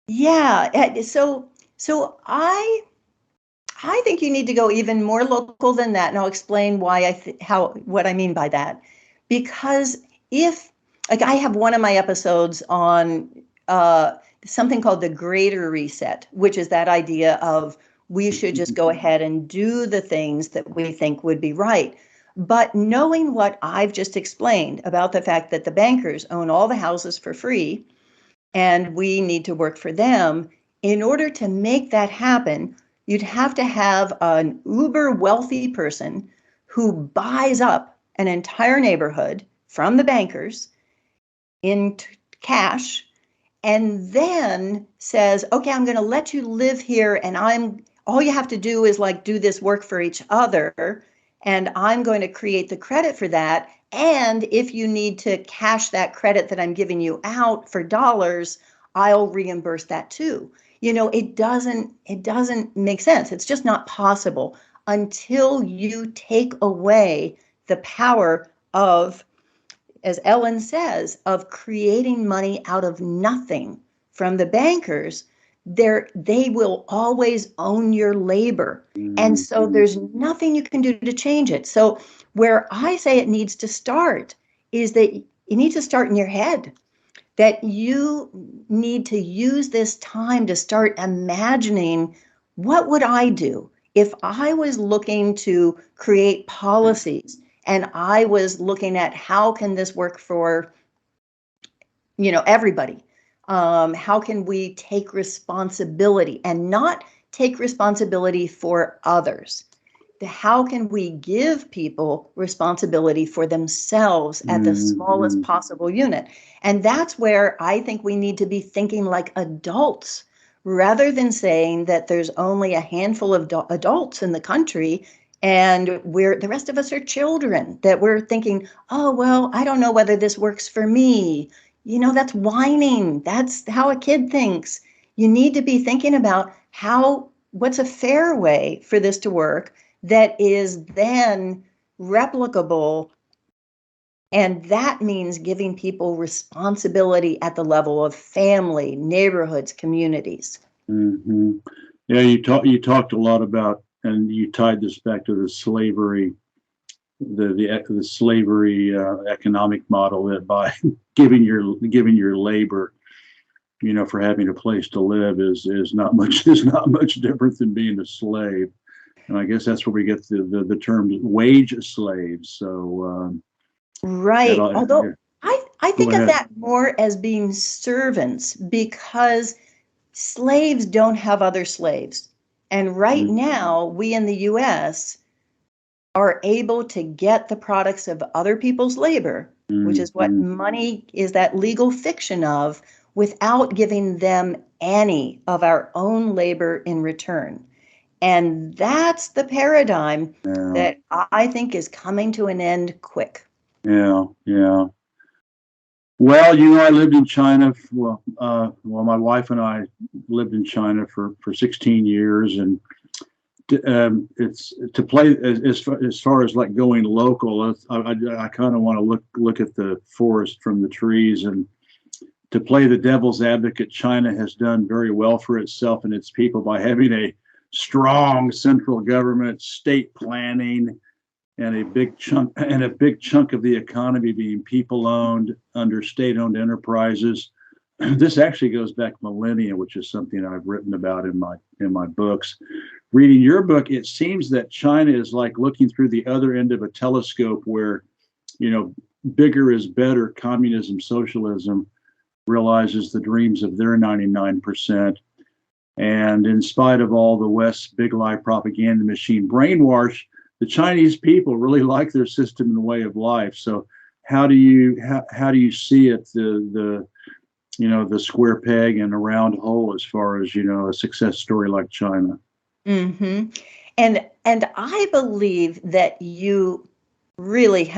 yeah. So I think you need to go even more local than that, and I'll explain why what I mean by that. Because I have one of my episodes on something called the Greater Reset, which is that idea of we should just go ahead and do the things that we think would be right. But knowing what I've just explained about the fact that the bankers own all the houses for free, and we need to work for them, in order to make that happen, you'd have to have an uber wealthy person who buys up an entire neighborhood from the bankers in cash, and then says, okay, I'm going to let you live here, and all you have to do is do this work for each other, and I'm going to create the credit for that. And if you need to cash that credit that I'm giving you out for dollars, I'll reimburse that too. It doesn't make sense. It's just not possible until you take away the power of, as Ellen says, of creating money out of nothing from the bankers. They will always own your labor. And so there's nothing you can do to change it. So where I say it needs to start is that you need to start in your head, that you need to use this time to start imagining, what would I do if I was looking to create policies and I was looking at how can this work for, everybody? How can we take responsibility and not take responsibility for others? How can we give people responsibility for themselves at the smallest possible unit? And that's where I think we need to be thinking like adults rather than saying that there's only a handful of adults in the country and the rest of us are children, that we're thinking, oh, well, I don't know whether this works for me. That's whining. That's how a kid thinks. You need to be thinking about what's a fair way for this to work that is then replicable. And that means giving people responsibility at the level of family, neighborhoods, communities. Mm-hmm. Yeah, you talked a lot about, and you tied this back to the slavery, the slavery economic model, that by giving your labor, for having a place to live is not much different than being a slave. And I guess that's where we get the term wage slaves. So right. Although yeah. I think of that more as being servants, because slaves don't have other slaves. And right now, we in the US are able to get the products of other people's labor, which is what money is, that legal fiction of, without giving them any of our own labor in return. And that's the paradigm that I think is coming to an end quick. Yeah, yeah. Well, I lived in China. My wife and I lived in China for 16 years, and it's to play as far as like going local. I kind of want to look at the forest from the trees, and to play the devil's advocate, China has done very well for itself and its people by having a strong central government, state planning, and a big chunk of the economy being people owned under state owned enterprises. This actually goes back millennia, which is something I've written about in my books. Reading your book, it seems that China is like looking through the other end of a telescope where, bigger is better. Communism, socialism realizes the dreams of their 99%. And in spite of all the West's big lie propaganda machine brainwash, the Chinese people really like their system and way of life. So how do you see it, the square peg and a round hole, as far as a success story like China? Mm-hmm. And I believe that you really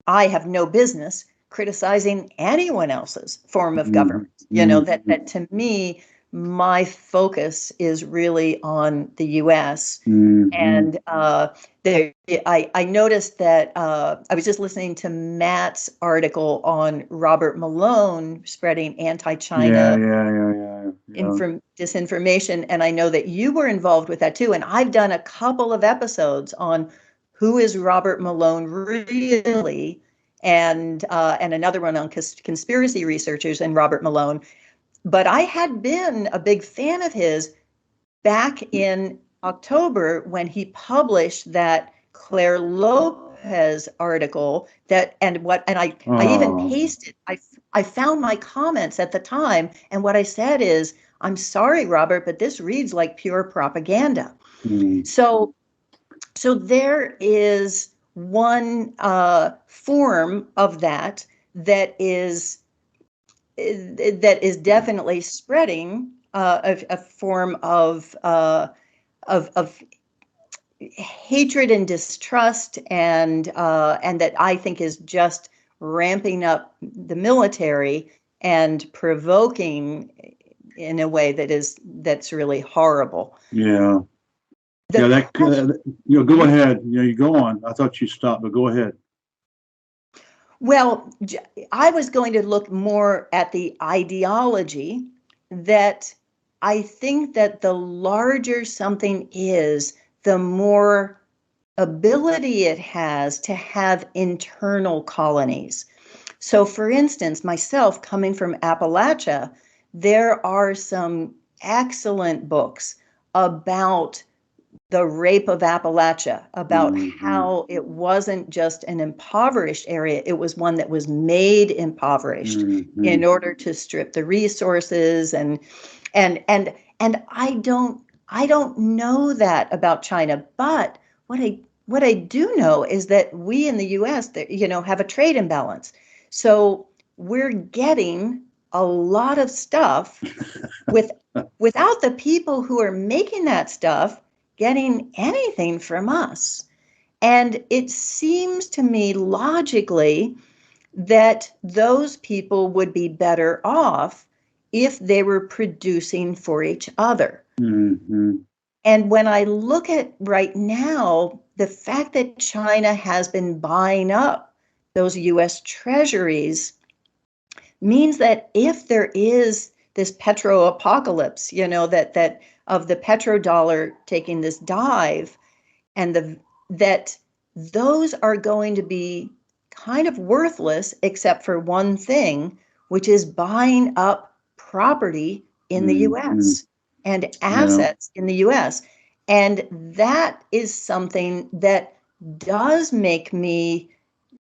I have no business criticizing anyone else's form of government. That to me, my focus is really on the U.S. And I noticed that I was just listening to Matt's article on Robert Malone spreading anti-China disinformation, and I know that you were involved with that too. And I've done a couple of episodes on who is Robert Malone really, and another one on conspiracy researchers and Robert Malone. But I had been a big fan of his back in October when he published that Claire Lopez article I even pasted, I found my comments at the time, and what I said is, I'm sorry, Robert, but this reads like pure propaganda. So there is one form of that is definitely spreading a form of hatred and distrust, and that I think is just ramping up the military and provoking in a way that's really horrible. Yeah. Go ahead. You go on. I thought you stopped, but go ahead. Well, I was going to look more at the ideology, that I think that the larger something is, the more ability it has to have internal colonies. So, for instance, myself coming from Appalachia, there are some excellent books about the rape of Appalachia, about how it wasn't just an impoverished area, it was one that was made impoverished in order to strip the resources, and I don't know that about China, but what I do know is that we in the US have a trade imbalance. So we're getting a lot of stuff with without the people who are making that stuff getting anything from us. And it seems to me logically that those people would be better off if they were producing for each other. Mm-hmm. And when I look at right now, the fact that China has been buying up those US treasuries means that if there is this petro apocalypse, that of the petrodollar taking this dive, and that those are going to be kind of worthless except for one thing, which is buying up property in the US and assets in the US. And that is something that does make me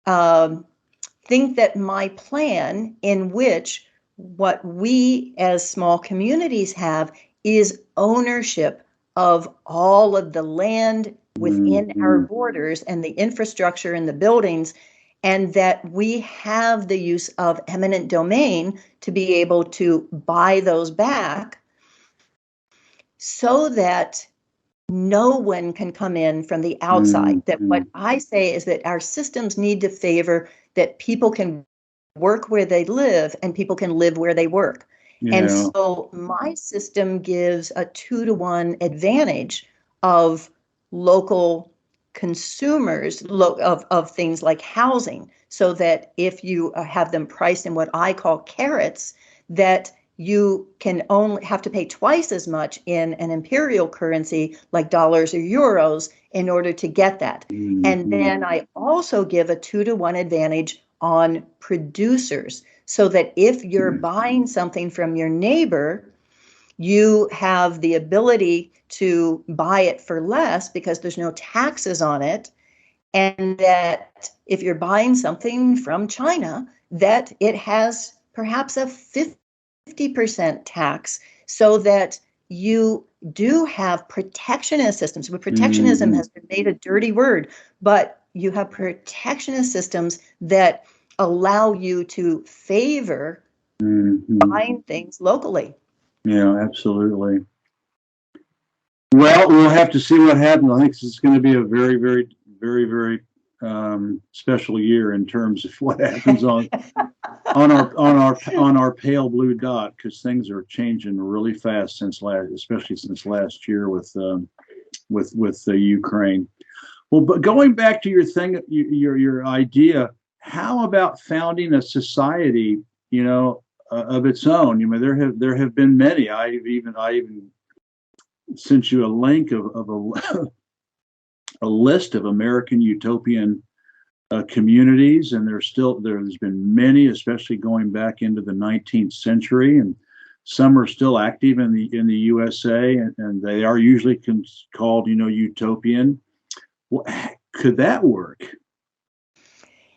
think that my plan, in which what we as small communities have is ownership of all of the land within our borders and the infrastructure and the buildings, and that we have the use of eminent domain to be able to buy those back so that no one can come in from the outside. That what I say is that our systems need to favor that people can work where they live and people can live where they work. Yeah. And so my system gives a 2-to-1 advantage of local consumers of things like housing, so that if you have them priced in what I call carats, that you can only have to pay twice as much in an imperial currency like dollars or euros in order to get that. And then I also give a 2-to-1 advantage on producers, so that if you're buying something from your neighbor, you have the ability to buy it for less because there's no taxes on it. And that if you're buying something from China, that it has perhaps a 50% tax, so that you do have protectionist systems. But protectionism has been made a dirty word, but you have protectionist systems that allow you to favor buying things locally. Yeah, absolutely. Well, we'll have to see what happens. I think this is going to be a very, very, very, very special year in terms of what happens on our pale blue dot, because things are changing really fast especially since last year with the Ukraine. Well, but going back to your thing, your idea, how about founding a society, of its own? There have been many. I even sent you a link of a list of American utopian communities, and there's been many, especially going back into the 19th century, and some are still active in the USA, and they are usually called utopian. Well, could that work?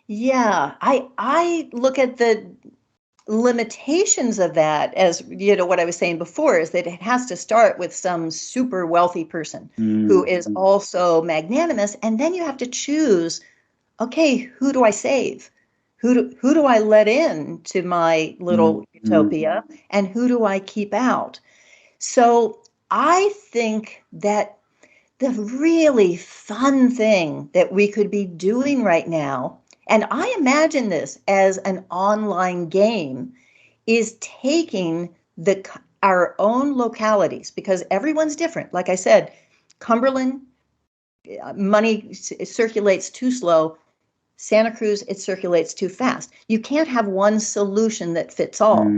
Yeah, I look at the limitations of that as, what I was saying before, is that it has to start with some super wealthy person who is also magnanimous, and then you have to choose, okay, who do I save? Who do I let in to my little utopia, and who do I keep out? So I think that the really fun thing that we could be doing right now, and I imagine this as an online game, is taking our own localities, because everyone's different. Like I said, Cumberland, money circulates too slow. Santa Cruz, it circulates too fast. You can't have one solution that fits all,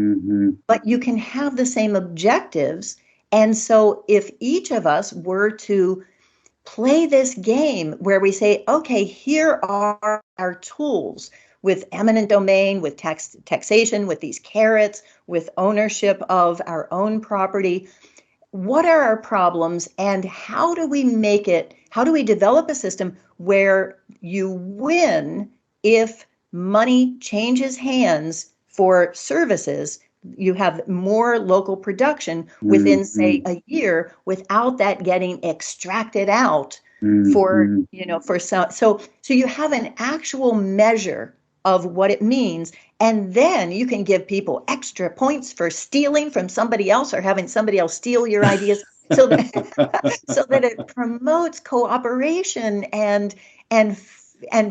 but you can have the same objectives. And so if each of us were to play this game where we say, okay, here are our tools with eminent domain, with taxation, with these carrots, with ownership of our own property. What are our problems, and how do we develop a system where you win if money changes hands for services? You have more local production within, say, a year, without that getting extracted out for some. So you have an actual measure of what it means. And then you can give people extra points for stealing from somebody else or having somebody else steal your ideas so that so that it promotes cooperation and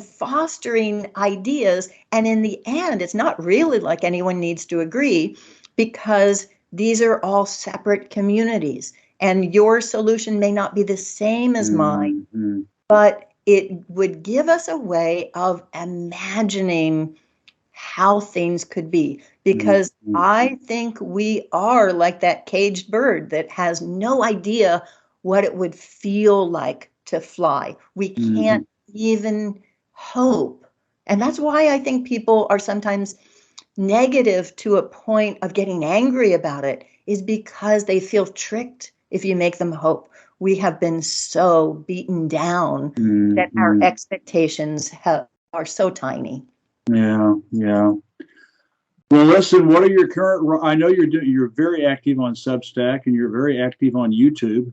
fostering ideas. And in the end, it's not really like anyone needs to agree, because these are all separate communities. And your solution may not be the same as mine, but it would give us a way of imagining how things could be. Because I think we are like that caged bird that has no idea what it would feel like to fly. We can't even hope. And that's why I think people are sometimes negative to a point of getting angry about it, is because they feel tricked if you make them hope. We have been so beaten down that our expectations are so tiny. Yeah, yeah. Well, listen, what are your current, I know you're very active on Substack and you're very active on YouTube.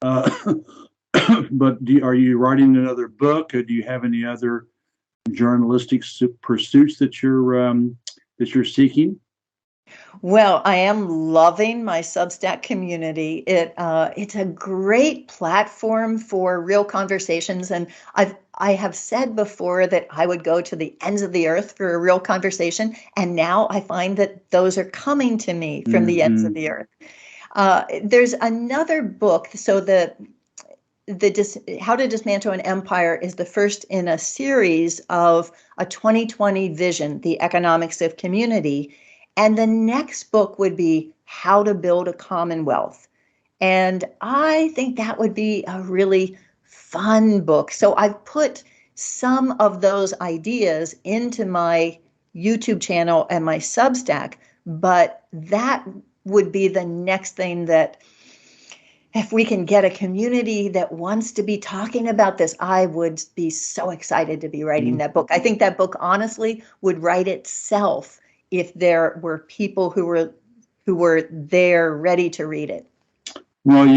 But are you writing another book? Or do you have any other journalistic pursuits that you're seeking? Well, I am loving my Substack community. It's a great platform for real conversations, and I have said before that I would go to the ends of the earth for a real conversation, and now I find that those are coming to me from the ends of the earth. There's another book. So How to Dismantle an Empire is the first in a series of a 2020 vision, the economics of community. And the next book would be How to Build a Commonwealth. And I think that would be a really fun book. So I've put some of those ideas into my YouTube channel and my Substack, but that would be the next thing that, if we can get a community that wants to be talking about this, I would be so excited to be writing that book. I think that book, honestly, would write itself if there were people who were there ready to read it. Well,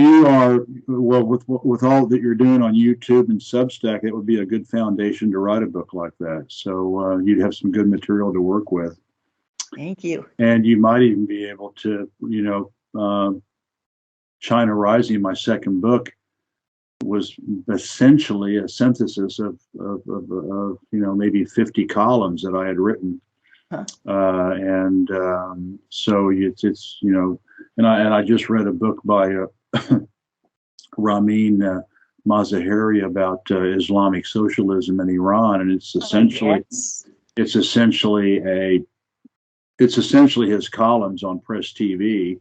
with all that you're doing on YouTube and Substack, it would be a good foundation to write a book like that. So you'd have some good material to work with. Thank you. And you might even be able to, China Rising, my second book, was essentially a synthesis of maybe 50 columns that I had written. So it's and I just read a book by Ramin Mazaheri about Islamic socialism in Iran, and it's essentially his columns on Press TV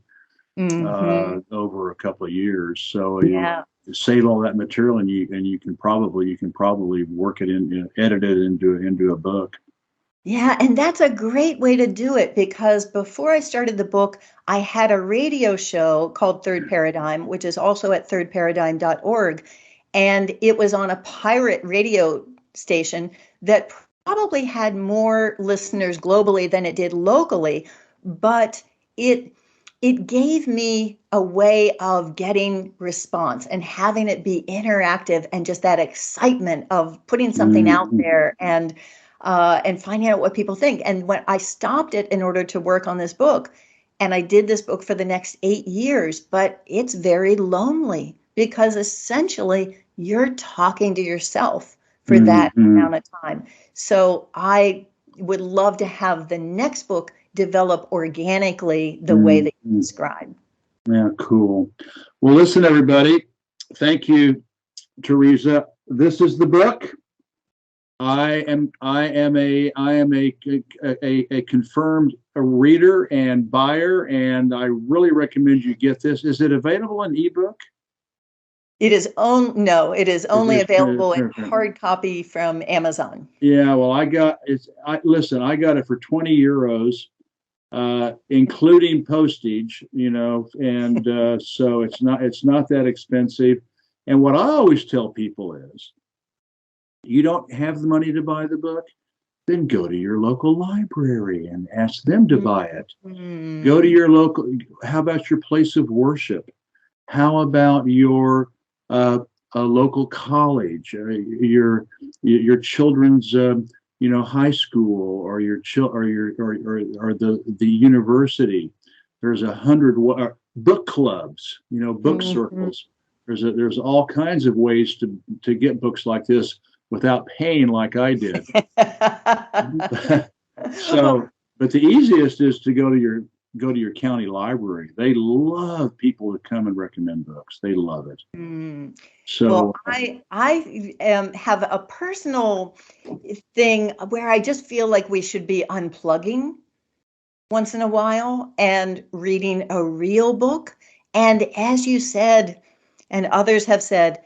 over a couple of years. So you save all that material, and you can probably work it in, edit it into a book. Yeah, and that's a great way to do it, because before I started the book, I had a radio show called Third Paradigm, which is also at thirdparadigm.org. And it was on a pirate radio station that probably had more listeners globally than it did locally. But it gave me a way of getting response and having it be interactive, and just that excitement of putting something out there and finding out what people think. And when I stopped it in order to work on this book, and I did this book for the next 8 years, but it's very lonely, because essentially you're talking to yourself for that amount of time. So I would love to have the next book develop organically the way that you described. Yeah, cool. Well, listen, everybody. Thank you, Tereza. This is the book. I am a confirmed reader and buyer, and I really recommend you get this. Is it available in ebook? It is only available in hard copy from Amazon. Yeah, well, I got it for 20 euros, including postage, and so it's not that expensive. And what I always tell people is, you don't have the money to buy the book, then go to your local library and ask them to buy it. Go to your local, how about your place of worship? How about your a local college, your children's high school or your or the university. There's 100 book clubs, book Mhm. circles. There's all kinds of ways to get books like this without paying like I did. So, but the easiest is to go to your county library. They love people to come and recommend books. They love it. Mm. Well, So, I have a personal thing where I just feel like we should be unplugging once in a while and reading a real book. And as you said, and others have said,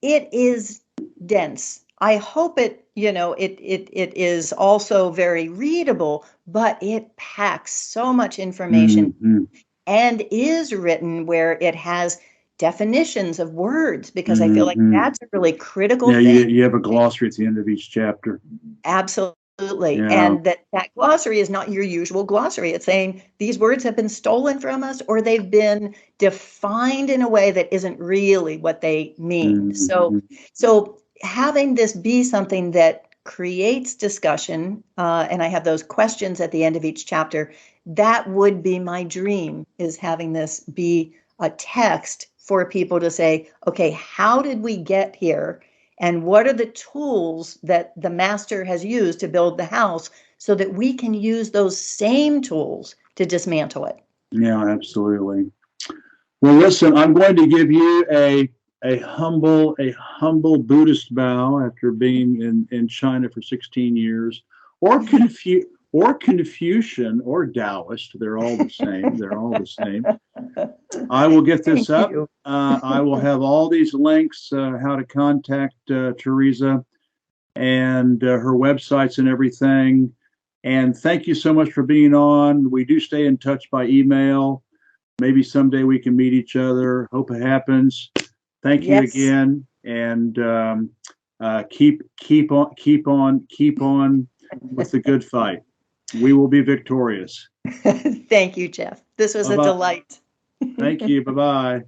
it is dense. I hope it is also very readable, but it packs so much information mhm, and is written where it has definitions of words, because I feel like mhm. that's a really critical Yeah, thing. you have a glossary at the end of each chapter. Absolutely. Yeah. And that glossary is not your usual glossary. It's saying these words have been stolen from us, or they've been defined in a way that isn't really what they mean. So Mhm. so having this be something that creates discussion, and I have those questions at the end of each chapter, that would be my dream, is having this be a text for people to say, okay, how did we get here? And what are the tools that the master has used to build the house, so that we can use those same tools to dismantle it? Yeah, absolutely. Well, listen, I'm going to give you a humble Buddhist bow after being in China for 16 years, or Confucian or Taoist. They're all the same. They're all the same. I will get Thank this up. you. I will have all these links, how to contact Tereza and her websites and everything. And thank you so much for being on. We do stay in touch by email. Maybe someday we can meet each other. Hope it happens. Thank you Yes. again, and keep on with the good fight. We will be victorious. Thank you, Jeff. This was Bye a bye. delight. Thank you. Bye bye.